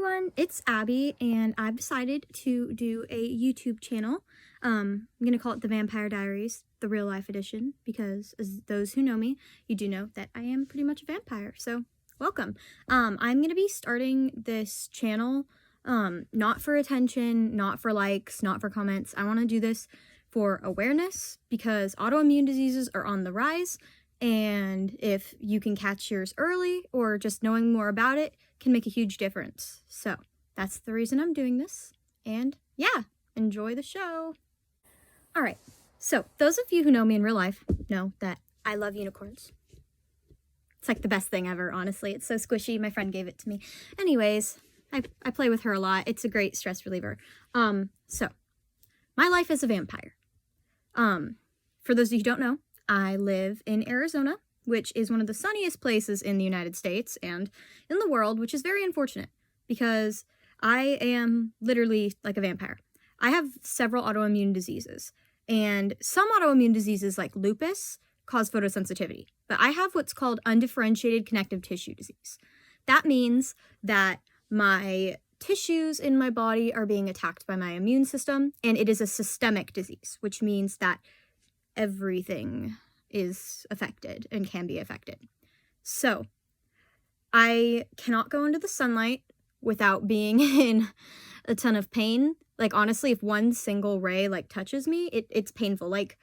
everyone, it's Abby, and I've decided to do a YouTube channel. I'm gonna call it the Vampire Diaries, the real life edition, because as those who know me, you do know that I am pretty much a vampire, so welcome. I'm gonna be starting this channel, not for attention, not for likes, not for comments. I want to do this for awareness, because autoimmune diseases are on the rise, and if you can catch yours early, or just knowing more about it, can make a huge difference. So that's the reason I'm doing this, and yeah, enjoy the show. All right, so those of you who know me in real life know that I love unicorns. It's like the best thing ever, honestly. It's so squishy. My friend gave it to me. Anyways, I play with her a lot. It's a great stress reliever. So my life as a vampire. For those of you who don't know, I live in Arizona, which is one of the sunniest places in the United States and in the world, which is very unfortunate because I am literally like a vampire. I have several autoimmune diseases, and some autoimmune diseases like lupus cause photosensitivity, but I have what's called undifferentiated connective tissue disease. That means that my tissues in my body are being attacked by my immune system, and it is a systemic disease, which means that everything is affected and can be affected. So I cannot go into the sunlight without being in a ton of pain. Like, honestly, if one single ray like touches me, it's painful. Like,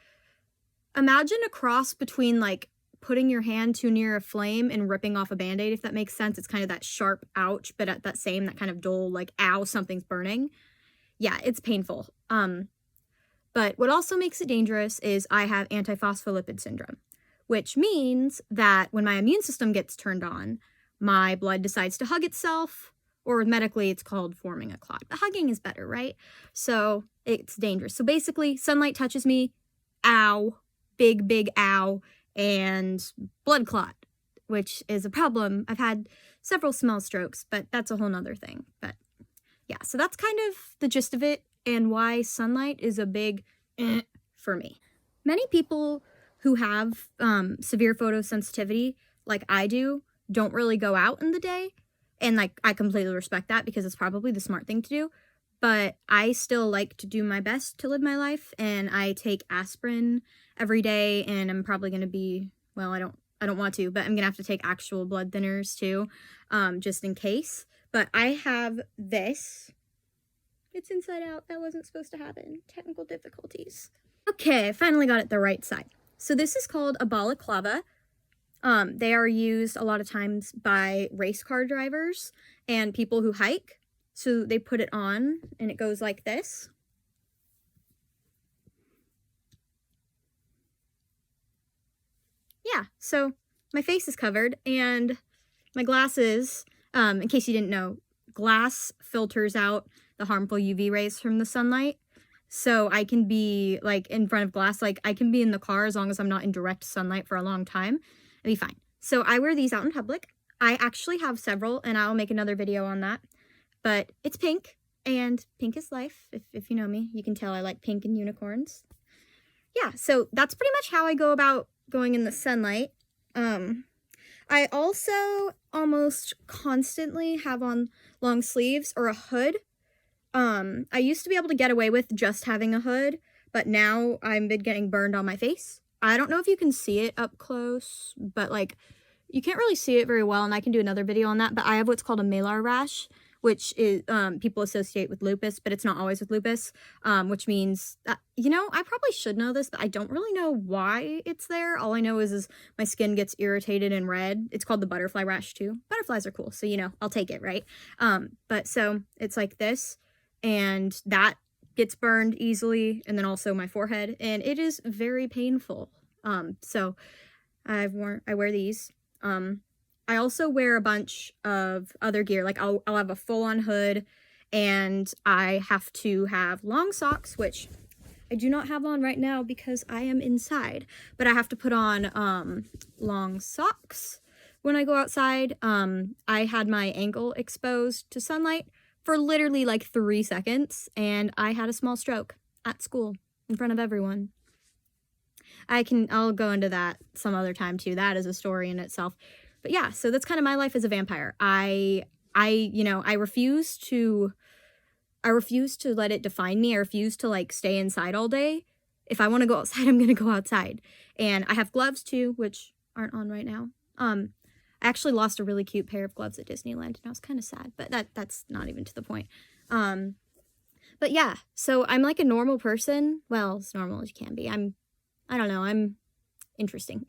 imagine a cross between like putting your hand too near a flame and ripping off a band-aid, if that makes sense. It's kind of that sharp ouch, but at that kind of dull, like, ow, something's burning. Yeah, it's painful. But what also makes it dangerous is I have antiphospholipid syndrome, which means that when my immune system gets turned on, my blood decides to hug itself, or medically it's called forming a clot. But hugging is better, right? So it's dangerous. So basically, sunlight touches me, ow, big ow, and blood clot, which is a problem. I've had several small strokes, but that's a whole nother thing. But yeah, so that's kind of the gist of it, and why sunlight is a big for me. Many people who have severe photosensitivity, like I do, don't really go out in the day, and like I completely respect that because it's probably the smart thing to do, but I still like to do my best to live my life, and I take aspirin every day, and I'm probably going to be, well, I don't want to, but I'm going to have to take actual blood thinners too, just in case. But I have this. It's inside out. That wasn't supposed to happen. Technical difficulties. Okay, I finally got it the right side. So this is called a balaclava. They are used a lot of times by race car drivers and people who hike. So they put it on, and it goes like this. Yeah, so my face is covered, and my glasses, in case you didn't know, glass filters out the harmful UV rays from the sunlight. So I can be like in front of glass, like I can be in the car as long as I'm not in direct sunlight for a long time. It'll be fine. So I wear these out in public. I actually have several, and I'll make another video on that. But it's pink, and pink is life. If you know me, you can tell I like pink and unicorns. Yeah, so that's pretty much how I go about going in the sunlight. I also almost constantly have on long sleeves or a hood. I used to be able to get away with just having a hood, but now I've been getting burned on my face. I don't know if you can see it up close, but like you can't really see it very well, and I can do another video on that, but I have what's called a malar rash, which is people associate with lupus, but it's not always with lupus, which means that, you know, I probably should know this, but I don't really know why it's there. All I know is my skin gets irritated and red. It's called the butterfly rash too. Butterflies are cool, so you know, I'll take it, right? But so it's like this, and that gets burned easily, and then also my forehead, and it is very painful. So I wear these. I also wear a bunch of other gear. Like I'll have a full-on hood, and I have to have long socks, which I do not have on right now because I am inside, but I have to put on long socks when I go outside. I had my ankle exposed to sunlight for literally like 3 seconds, and I had a small stroke at school in front of everyone. I'll go into that some other time too. That is a story in itself. But yeah, so that's kind of my life as a vampire. I I refuse to let it define me. I refuse to like stay inside all day. If I want to go outside, I'm going to go outside. And I have gloves too, which aren't on right now. I actually lost a really cute pair of gloves at Disneyland, and I was kind of sad, but that's not even to the point. But yeah, so I'm like a normal person. Well, as normal as you can be. I don't know, I'm interesting.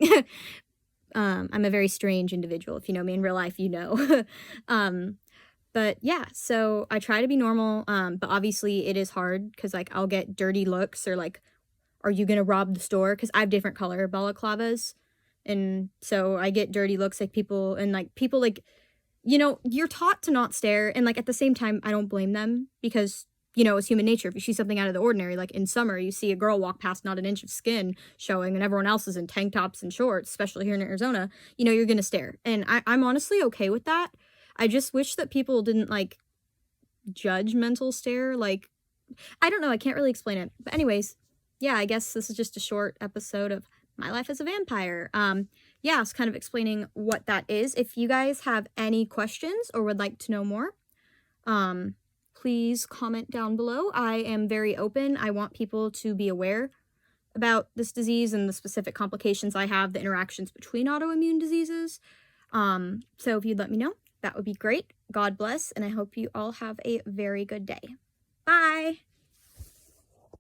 I'm a very strange individual. If you know me in real life, you know. But yeah, so I try to be normal, but obviously it is hard because like I'll get dirty looks or like, are you gonna rob the store? Because I have different color balaclavas, and so I get dirty looks like people like, you know, you're taught to not stare, and like at the same time I don't blame them because, you know, it's human nature. If you see something out of the ordinary, like in summer you see a girl walk past not an inch of skin showing and everyone else is in tank tops and shorts, especially here in Arizona, you know, you're gonna stare. And I'm honestly okay with that. I just wish that people didn't like judgmental stare. Like, I don't know, I can't really explain it. But anyways, yeah, I guess this is just a short episode of my life as a vampire. Yeah, I was kind of explaining what that is. If you guys have any questions or would like to know more, please comment down below. I am very open. I want people to be aware about this disease and the specific complications I have, the interactions between autoimmune diseases. So if you'd let me know, that would be great. God bless, and I hope you all have a very good day. Bye!